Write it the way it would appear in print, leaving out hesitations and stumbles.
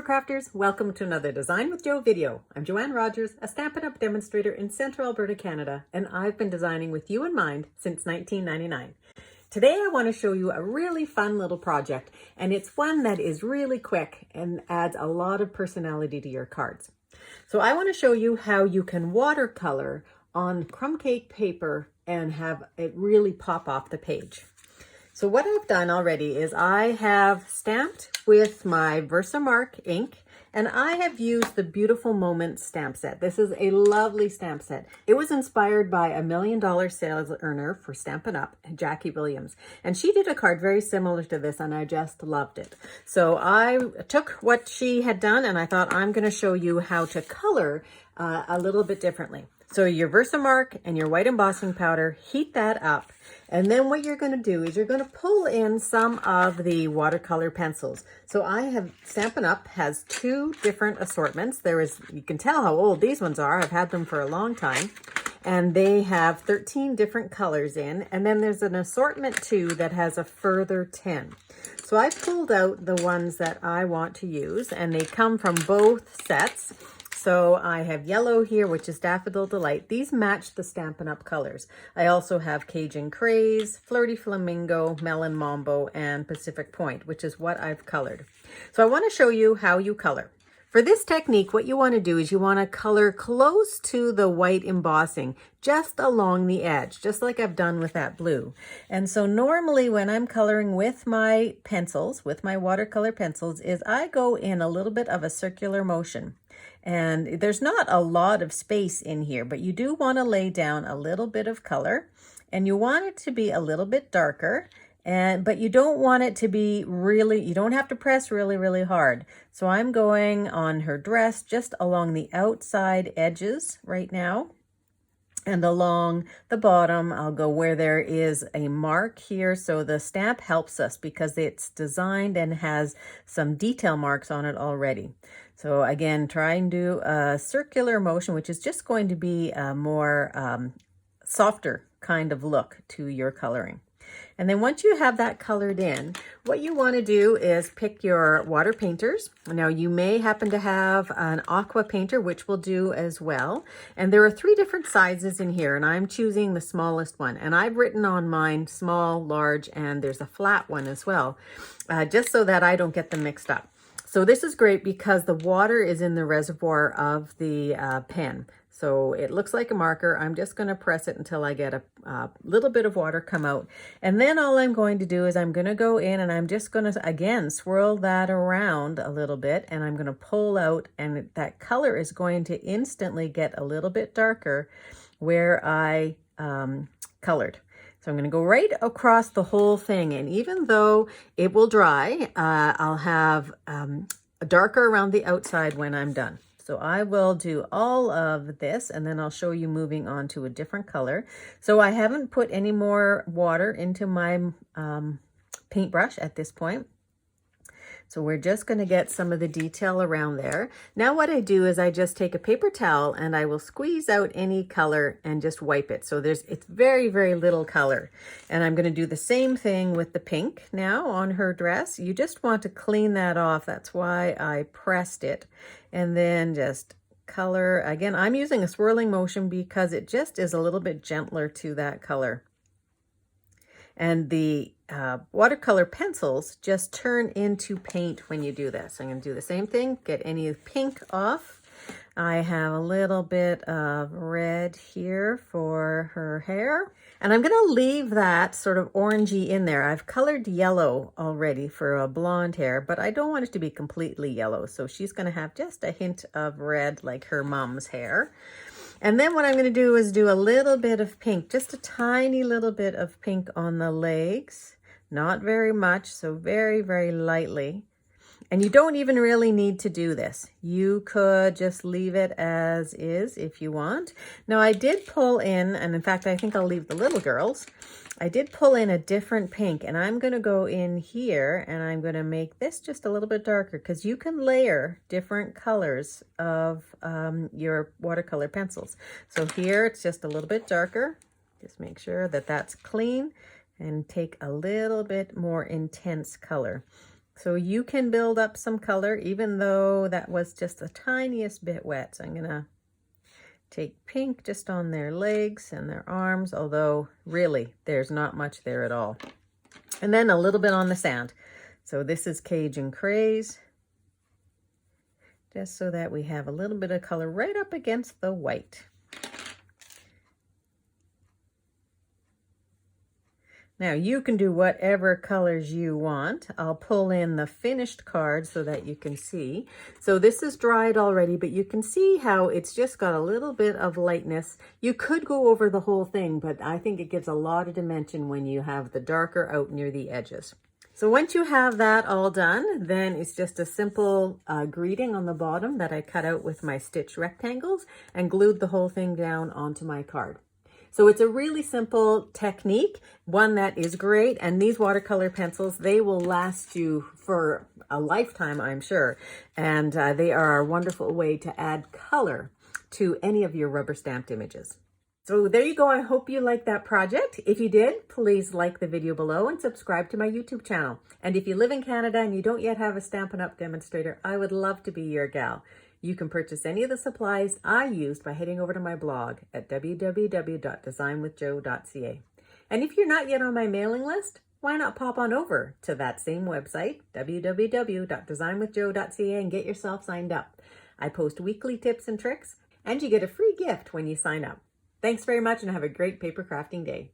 Papercrafters, welcome to another Design with Jo video. I'm Joanne Rogers, a Stampin' Up! Demonstrator in Central Alberta, Canada, and I've been designing with you in mind since 1999. Today I want to show you a really fun little project, and it's one that is really quick and adds a lot of personality to your cards. So I want to show you how you can watercolor on crumb cake paper and have it really pop off the page. So what I've done already is I have stamped with my Versamark ink, and I have used the Beautiful Moments stamp set. This is a lovely stamp set. It was inspired by a $1 million sales earner for Stampin' Up!, Jackie Williams. And she did a card very similar to this, and I just loved it. So I took what she had done, and I thought I'm going to show you how to color a little bit differently. So your Versamark and your white embossing powder, heat that up. And then what you're going to do is you're going to pull in some of the watercolor pencils. So I have, Stampin' Up! Has two different assortments. You can tell how old these ones are. I've had them for a long time. And they have 13 different colors in. And then there's an assortment too that has a further 10. So I pulled out the ones that I want to use, and they come from both sets. So I have yellow here, which is Daffodil Delight. These match the Stampin' Up! Colors. I also have Cajun Craze, Flirty Flamingo, Melon Mambo, and Pacific Point, which is what I've colored. So I want to show you how you color. For this technique, what you want to do is you want to color close to the white embossing, just along the edge, just like I've done with that blue. And so normally when I'm coloring with my pencils, with my watercolor pencils, is I go in a little bit of a circular motion. And there's not a lot of space in here, but you do want to lay down a little bit of color, and you want it to be a little bit darker. But you don't want it to be really, you don't have to press really hard. So I'm going on her dress just along the outside edges right now. And along the bottom, I'll go where there is a mark here. So the stamp helps us because it's designed and has some detail marks on it already. So again, try and do a circular motion, which is just going to be a more softer kind of look to your coloring. And then once you have that colored in, what you want to do is pick your water painters. Now you may happen to have an aqua painter, which will do as well. And there are 3 different sizes in here, and I'm choosing the smallest one. And I've written on mine small, large, and there's a flat one as well, just so that I don't get them mixed up. So this is great because the water is in the reservoir of the pen. So it looks like a marker. I'm just going to press it until I get a little bit of water come out. And then all I'm going to do is I'm going to go in and I'm just going to, again, swirl that around a little bit. And I'm going to pull out, and that color is going to instantly get a little bit darker where I colored. So I'm going to go right across the whole thing. And even though it will dry, I'll have darker around the outside when I'm done. So I will do all of this, and then I'll show you moving on to a different color. So I haven't put any more water into my paintbrush at this point. So we're just going to get some of the detail around there. Now what I do is I just take a paper towel and I will squeeze out any color and just wipe it. So it's very little color. And I'm going to do the same thing with the pink now on her dress. You just want to clean that off. That's why I pressed it. And then just color. Again, I'm using a swirling motion because it just is a little bit gentler to that color. And the watercolor pencils just turn into paint when you do this. I'm going to do the same thing, get any pink off. I have a little bit of red here for her hair. And I'm going to leave that sort of orangey in there. I've colored yellow already for a blonde hair, but I don't want it to be completely yellow. So she's going to have just a hint of red like her mom's hair. And then what I'm going to do is do a little bit of pink, just a tiny little bit of pink on the legs. Not very much, so very lightly. And you don't even really need to do this. You could just leave it as is if you want. Now I did pull in, and in fact I think I'll leave the little girls. I did pull in a different pink, and I'm going to go in here and I'm going to make this just a little bit darker because you can layer different colors of your watercolor pencils. So here it's just a little bit darker. Just make sure that that's clean and take a little bit more intense color. So you can build up some color even though that was just the tiniest bit wet. So I'm gonna take pink just on their legs and their arms, although really there's not much there at all. And then a little bit on the sand. So this is Cajun Craze, just so that we have a little bit of color right up against the white. Now you can do whatever colors you want. I'll pull in the finished card so that you can see. So this is dried already, but you can see how it's just got a little bit of lightness. You could go over the whole thing, but I think it gives a lot of dimension when you have the darker out near the edges. So once you have that all done, then it's just a simple greeting on the bottom that I cut out with my stitch rectangles and glued the whole thing down onto my card. So it's a really simple technique, one that is great. And these watercolor pencils, they will last you for a lifetime, I'm sure. And they are a wonderful way to add color to any of your rubber stamped images. So there you go. I hope you liked that project. If you did, please like the video below and subscribe to my YouTube channel. And if you live in Canada and you don't yet have a Stampin' Up! Demonstrator, I would love to be your gal. You can purchase any of the supplies I used by heading over to my blog at www.designwithjo.ca. And if you're not yet on my mailing list, why not pop on over to that same website, www.designwithjo.ca, and get yourself signed up. I post weekly tips and tricks, and you get a free gift when you sign up. Thanks very much and have a great paper crafting day.